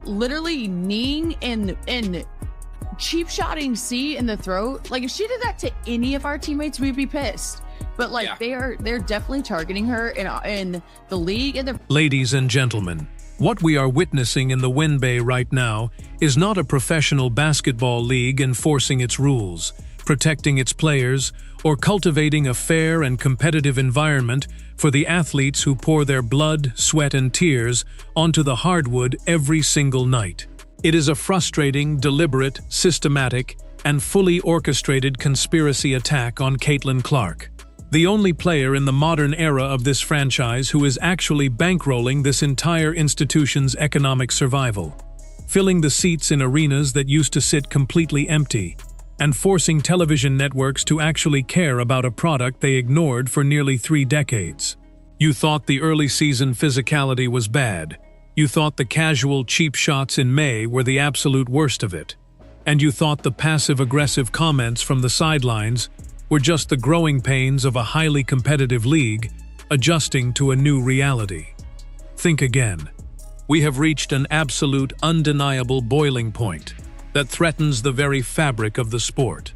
literally kneeing and cheap shotting C in the throat. Like, if she did that to any of our teammates, we'd be pissed. But like, they're definitely targeting her in the league. And Ladies and gentlemen, what we are witnessing in the WNBA right now is not a professional basketball league enforcing its rules, protecting its players, or cultivating a fair and competitive environment for the athletes who pour their blood, sweat, and tears onto the hardwood every single night. It is a frustrating, deliberate, systematic, and fully orchestrated conspiracy attack on Caitlin Clark, the only player in the modern era of this franchise who is actually bankrolling this entire institution's economic survival, filling the seats in arenas that used to sit completely empty, and forcing television networks to actually care about a product they ignored for nearly 3 decades. You thought the early season physicality was bad. You thought the casual, cheap shots in May were the absolute worst of it. And you thought the passive-aggressive comments from the sidelines were just the growing pains of a highly competitive league adjusting to a new reality. Think again. We have reached an absolute, undeniable boiling point that threatens the very fabric of the sport.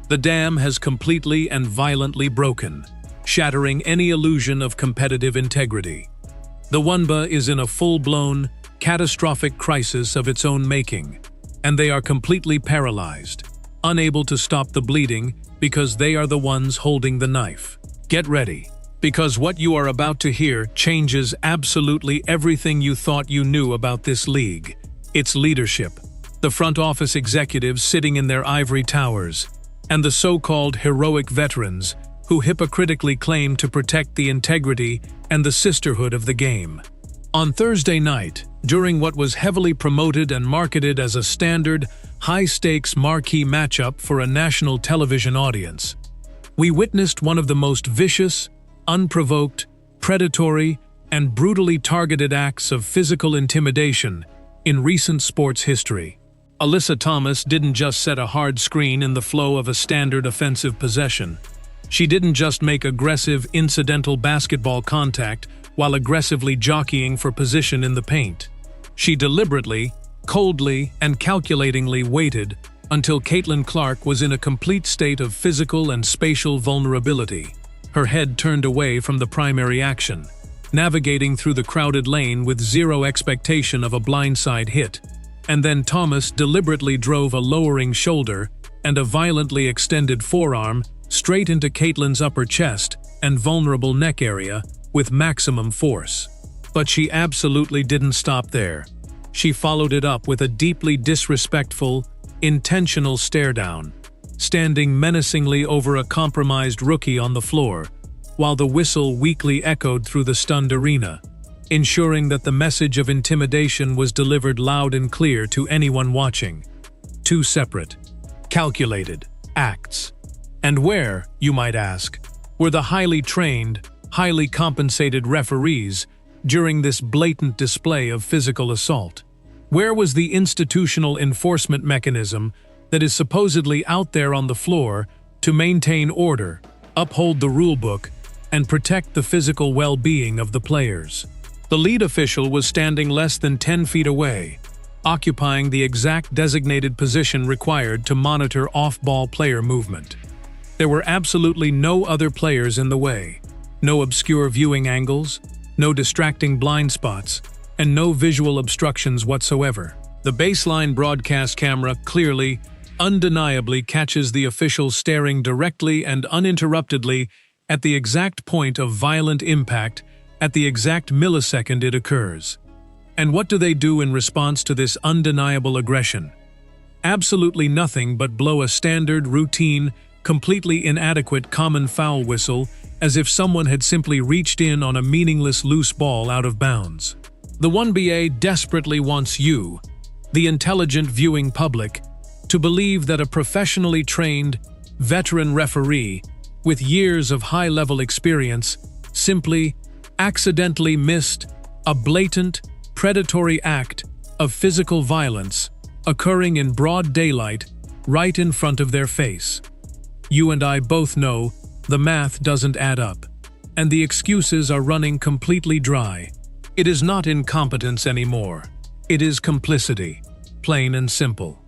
The dam has completely and violently broken, shattering any illusion of competitive integrity. The WNBA is in a full-blown, catastrophic crisis of its own making, and they are completely paralyzed, unable to stop the bleeding because they are the ones holding the knife. Get ready, because what you are about to hear changes absolutely everything you thought you knew about this league. Its leadership, the front office executives sitting in their ivory towers, and the so-called heroic veterans who hypocritically claim to protect the integrity and the sisterhood of the game. On Thursday night, during what was heavily promoted and marketed as a standard, high-stakes marquee matchup for a national television audience, we witnessed one of the most vicious, unprovoked, predatory, and brutally targeted acts of physical intimidation in recent sports history. ALYSSA Thomas didn't just set a hard screen in the flow of a standard offensive possession. She didn't just make aggressive, incidental basketball contact while aggressively jockeying for position in the paint. She deliberately, coldly, and calculatingly waited until Caitlin Clark was in a complete state of physical and spatial vulnerability, her head turned away from the primary action, navigating through the crowded lane with zero expectation of a blindside hit. And then Thomas deliberately drove a lowering shoulder and a violently extended forearm straight into Caitlin's upper chest and vulnerable neck area with maximum force. But she absolutely didn't stop there. She followed it up with a deeply disrespectful, intentional stare-down, standing menacingly over a compromised rookie on the floor, while the whistle weakly echoed through the stunned arena, ensuring that the message of intimidation was delivered loud and clear to anyone watching. 2 separate, calculated acts. And where, you might ask, were the highly trained, highly compensated referees during this blatant display of physical assault? Where was the institutional enforcement mechanism that is supposedly out there on the floor to maintain order, uphold the rulebook, and protect the physical well-being of the players? The lead official was standing less than 10 feet away, occupying the exact designated position required to monitor off-ball player movement. There were absolutely no other players in the way, no obscure viewing angles, no distracting blind spots, and no visual obstructions whatsoever. The baseline broadcast camera clearly, undeniably catches the official staring directly and uninterruptedly at the exact point of violent impact at the exact millisecond it occurs. And what do they do in response to this undeniable aggression? Absolutely nothing but blow a standard, routine, completely inadequate common foul whistle as if someone had simply reached in on a meaningless loose ball out of bounds. The WNBA desperately wants you, the intelligent viewing public, to believe that a professionally trained, veteran referee with years of high-level experience simply, accidentally missed a blatant, predatory act of physical violence occurring in broad daylight right in front of their face. You and I both know the math doesn't add up, and the excuses are running completely dry. It is not incompetence anymore. It is complicity, plain and simple.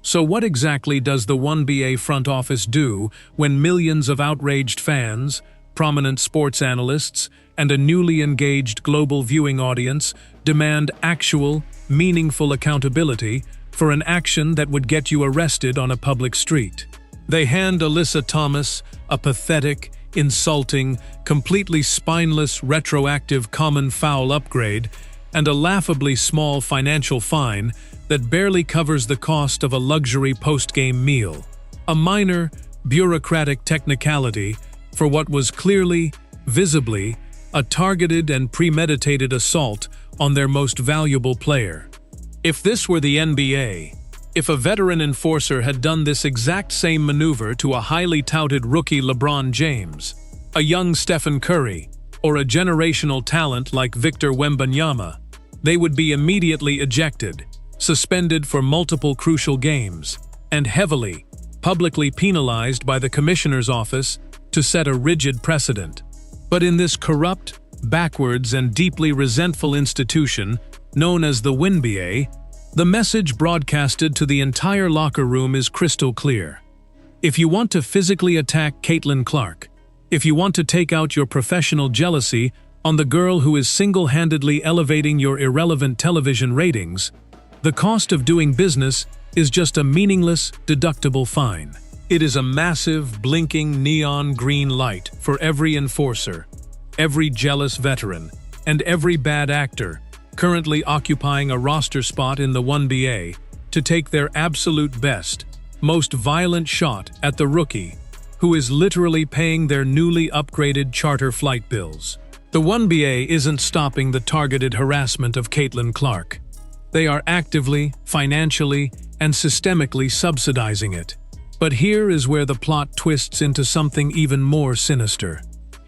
So what exactly does the WNBA front office do when millions of outraged fans, prominent sports analysts, and a newly engaged global viewing audience demand actual, meaningful accountability for an action that would get you arrested on a public street? They hand ALYSSA Thomas a pathetic, insulting, completely spineless retroactive common foul upgrade and a laughably small financial fine that barely covers the cost of a luxury post-game meal. A minor, bureaucratic technicality for what was clearly, visibly, a targeted and premeditated assault on their most valuable player. If this were the NBA, if a veteran enforcer had done this exact same maneuver to a highly touted rookie LeBron James, a young Stephen Curry, or a generational talent like Victor Wembanyama, they would be immediately ejected, suspended for multiple crucial games, and heavily, publicly penalized by the commissioner's office to set a rigid precedent. But in this corrupt, backwards, and deeply resentful institution known as the WNBA, the message broadcasted to the entire locker room is crystal clear. If you want to physically attack Caitlin Clark, if you want to take out your professional jealousy on the girl who is single-handedly elevating your irrelevant television ratings, the cost of doing business is just a meaningless, deductible fine. It is a massive, blinking neon green light for every enforcer, every jealous veteran, and every bad actor currently occupying a roster spot in the WNBA to take their absolute best, most violent shot at the rookie, who is literally paying their newly upgraded charter flight bills. The WNBA isn't stopping the targeted harassment of Caitlin Clark. They are actively, financially, and systemically subsidizing it. But here is where the plot twists into something even more sinister.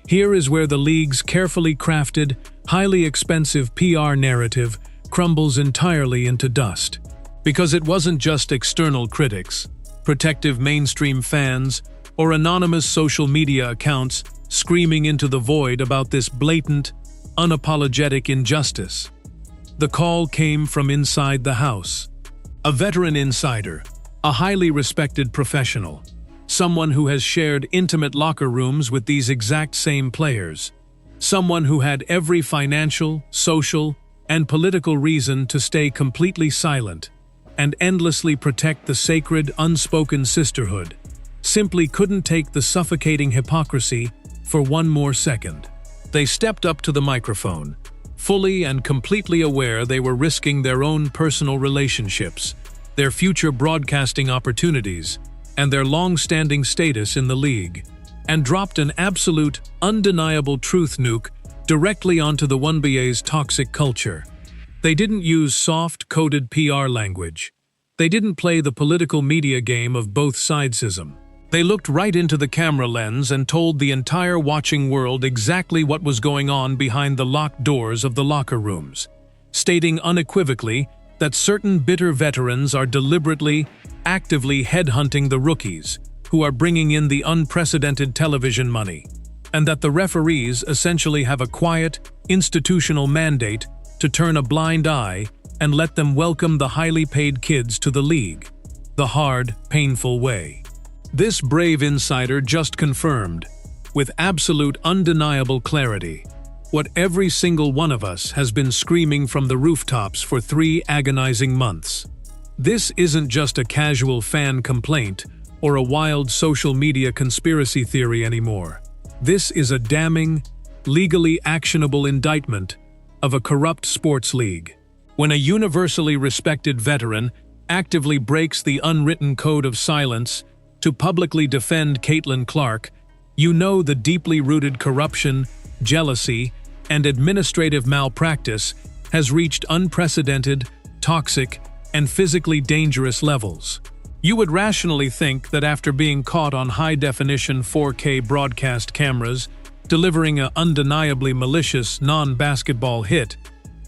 Here is where the league's carefully crafted, highly expensive PR narrative crumbles entirely into dust. Because it wasn't just external critics, protective mainstream fans, or anonymous social media accounts screaming into the void about this blatant, unapologetic injustice. The call came from inside the house. A veteran insider, a highly respected professional, someone who has shared intimate locker rooms with these exact same players, someone who had every financial, social, and political reason to stay completely silent and endlessly protect the sacred, unspoken sisterhood, simply couldn't take the suffocating hypocrisy for one more second. They stepped up to the microphone, fully and completely aware they were risking their own personal relationships, their future broadcasting opportunities, and their long-standing status in the league, and dropped an absolute, undeniable truth nuke directly onto the WNBA's toxic culture. They didn't use soft, coded PR language. They didn't play the political media game of both sidesism. They looked right into the camera lens and told the entire watching world exactly what was going on behind the locked doors of the locker rooms, stating unequivocally that certain bitter veterans are deliberately, actively headhunting the rookies, who are bringing in the unprecedented television money, and that the referees essentially have a quiet, institutional mandate to turn a blind eye and let them welcome the highly paid kids to the league, the hard, painful way. This brave insider just confirmed, with absolute undeniable clarity, what every single one of us has been screaming from the rooftops for 3 agonizing months. This isn't just a casual fan complaint or a wild social media conspiracy theory anymore. This is a damning, legally actionable indictment of a corrupt sports league. When a universally respected veteran actively breaks the unwritten code of silence to publicly defend Caitlin Clark, you know the deeply rooted corruption, jealousy, and administrative malpractice has reached unprecedented, toxic, and physically dangerous levels. You would rationally think that after being caught on high-definition 4K broadcast cameras delivering an undeniably malicious non-basketball hit,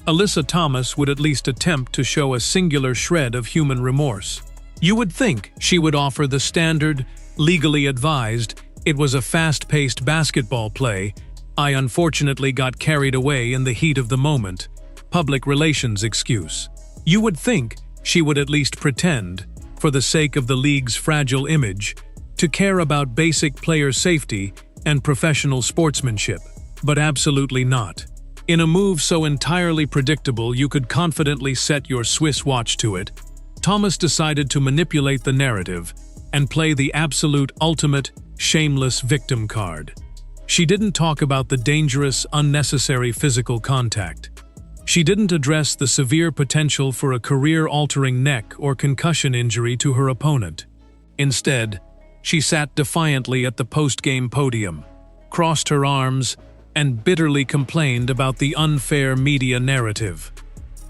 ALYSSA Thomas would at least attempt to show a singular shred of human remorse. You would think she would offer the standard, legally advised, "It was a fast-paced basketball play. I unfortunately got carried away in the heat of the moment," public relations excuse. You would think she would at least pretend, for the sake of the league's fragile image, to care about basic player safety and professional sportsmanship, but absolutely not. In a move so entirely predictable you could confidently set your Swiss watch to it, Thomas decided to manipulate the narrative and play the absolute ultimate, shameless victim card. She didn't talk about the dangerous, unnecessary physical contact. She didn't address the severe potential for a career-altering neck or concussion injury to her opponent. Instead, she sat defiantly at the post-game podium, crossed her arms, and bitterly complained about the unfair media narrative,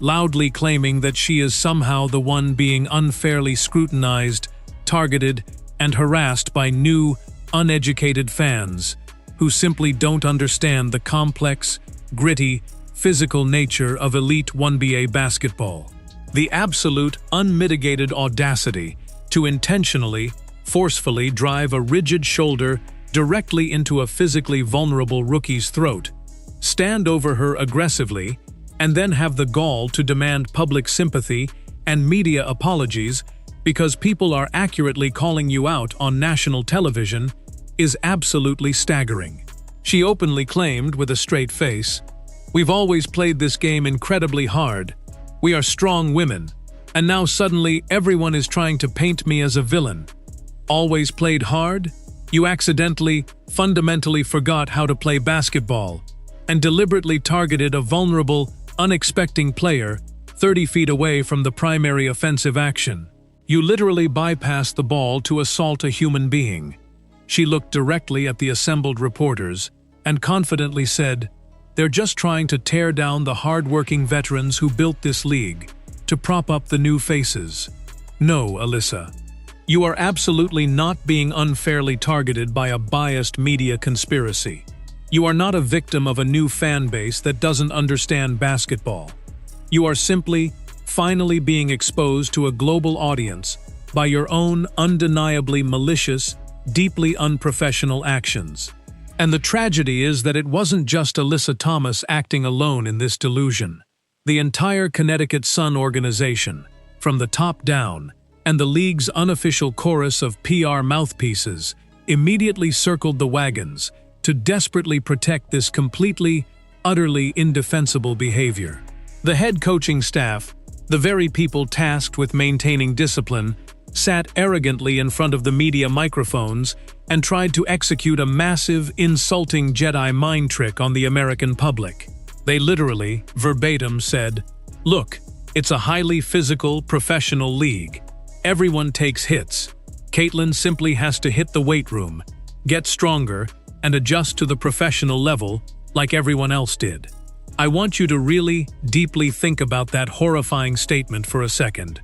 loudly claiming that she is somehow the one being unfairly scrutinized, targeted, and harassed by new, uneducated fans who simply don't understand the complex, gritty, physical nature of elite WNBA basketball. The absolute, unmitigated audacity to intentionally, forcefully drive a rigid shoulder directly into a physically vulnerable rookie's throat, stand over her aggressively, and then have the gall to demand public sympathy and media apologies because people are accurately calling you out on national television is absolutely staggering. She openly claimed with a straight face, "We've always played this game incredibly hard. We are strong women, and now suddenly everyone is trying to paint me as a villain. Always played hard? You accidentally, fundamentally forgot how to play basketball and deliberately targeted a vulnerable, unexpecting player 30 feet away from the primary offensive action. You literally bypassed the ball to assault a human being." She looked directly at the assembled reporters and confidently said, "They're just trying to tear down the hard-working veterans who built this league, to prop up the new faces. No, ALYSSA. You are absolutely not being unfairly targeted by a biased media conspiracy. You are not a victim of a new fan base that doesn't understand basketball. You are simply, finally being exposed to a global audience by your own undeniably malicious, deeply unprofessional actions." And the tragedy is that it wasn't just ALYSSA Thomas acting alone in this delusion. The entire Connecticut Sun organization, from the top down, and the league's unofficial chorus of PR mouthpieces, immediately circled the wagons to desperately protect this completely, utterly indefensible behavior. The head coaching staff, the very people tasked with maintaining discipline, sat arrogantly in front of the media microphones and tried to execute a massive, insulting Jedi mind trick on the American public. They literally, verbatim said, "Look, it's a highly physical, professional league. Everyone takes hits. Caitlin simply has to hit the weight room, get stronger, and adjust to the professional level like everyone else did." I want you to really, deeply think about that horrifying statement for a second.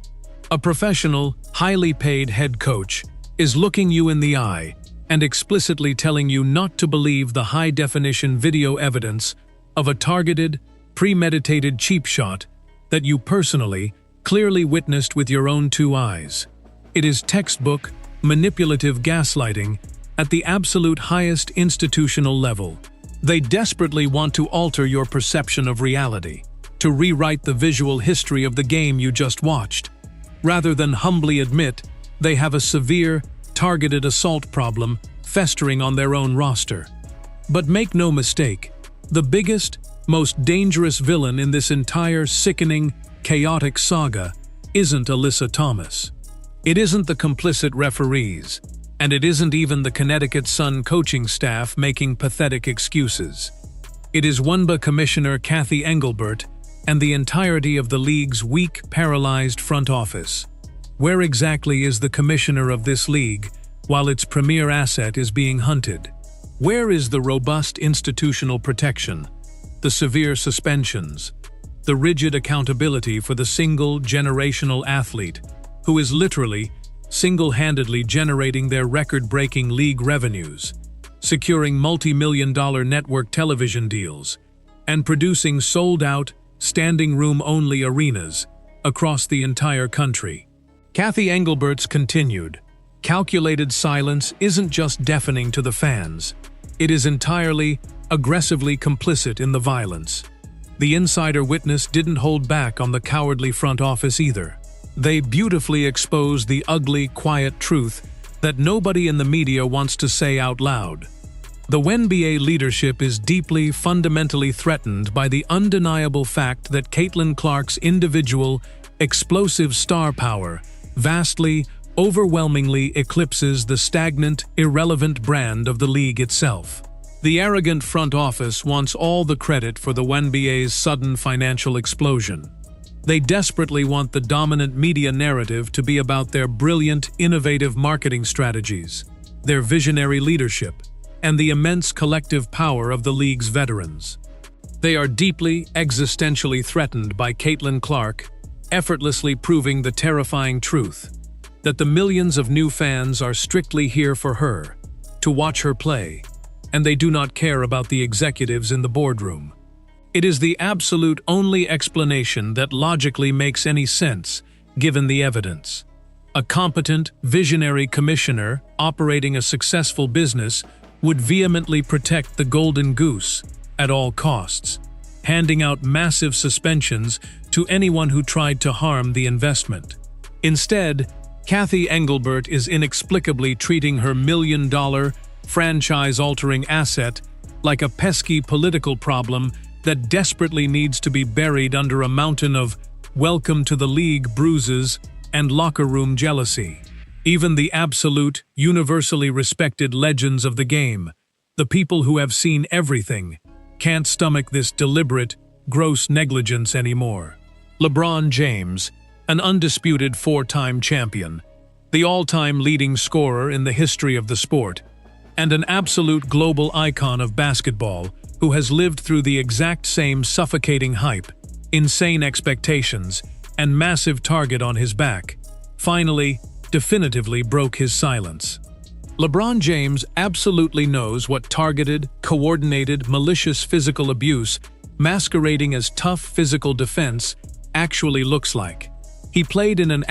A professional, highly paid head coach is looking you in the eye and explicitly telling you not to believe the high-definition video evidence of a targeted, premeditated cheap shot that you personally, clearly witnessed with your own two eyes. It is textbook, manipulative gaslighting at the absolute highest institutional level. They desperately want to alter your perception of reality, to rewrite the visual history of the game you just watched, rather than humbly admit they have a severe, targeted assault problem festering on their own roster. But make no mistake, the biggest, most dangerous villain in this entire sickening, chaotic saga isn't ALYSSA Thomas. It isn't the complicit referees, and it isn't even the Connecticut Sun coaching staff making pathetic excuses. It is WNBA Commissioner Cathy Engelbert and the entirety of the league's weak, paralyzed front office. Where exactly is the commissioner of this league while its premier asset is being hunted? Where is the robust institutional protection, the severe suspensions, the rigid accountability for the single generational athlete who is literally, single-handedly generating their record-breaking league revenues, securing multi-million-dollar network television deals, and producing sold-out, standing-room-only arenas across the entire country? Cathy Engelbert's continued, calculated silence isn't just deafening to the fans. It is entirely, aggressively complicit in the violence. The insider witness didn't hold back on the cowardly front office either. They beautifully exposed the ugly, quiet truth that nobody in the media wants to say out loud. The WNBA leadership is deeply, fundamentally threatened by the undeniable fact that Caitlin Clark's individual, explosive star power vastly, overwhelmingly eclipses the stagnant, irrelevant brand of the league itself. The arrogant front office wants all the credit for the WNBA's sudden financial explosion. They desperately want the dominant media narrative to be about their brilliant, innovative marketing strategies, their visionary leadership, and the immense collective power of the league's veterans. They are deeply, existentially threatened by Caitlin Clark, effortlessly proving the terrifying truth that the millions of new fans are strictly here for her, to watch her play, and they do not care about the executives in the boardroom. It is the absolute only explanation that logically makes any sense, given the evidence. A competent, visionary commissioner operating a successful business would vehemently protect the golden goose at all costs, handing out massive suspensions to anyone who tried to harm the investment. Instead, Cathy Engelbert is inexplicably treating her million-dollar, franchise-altering asset like a pesky political problem that desperately needs to be buried under a mountain of welcome to the league bruises and locker room jealousy. Even the absolute, universally respected legends of the game, the people who have seen everything, can't stomach this deliberate, gross negligence anymore. LeBron James, an undisputed four-time champion, the all-time leading scorer in the history of the sport, and an absolute global icon of basketball who has lived through the exact same suffocating hype, insane expectations, and massive target on his back, finally, definitively broke his silence. LeBron James absolutely knows what targeted, coordinated, malicious physical abuse masquerading as tough physical defense actually looks like. He played in an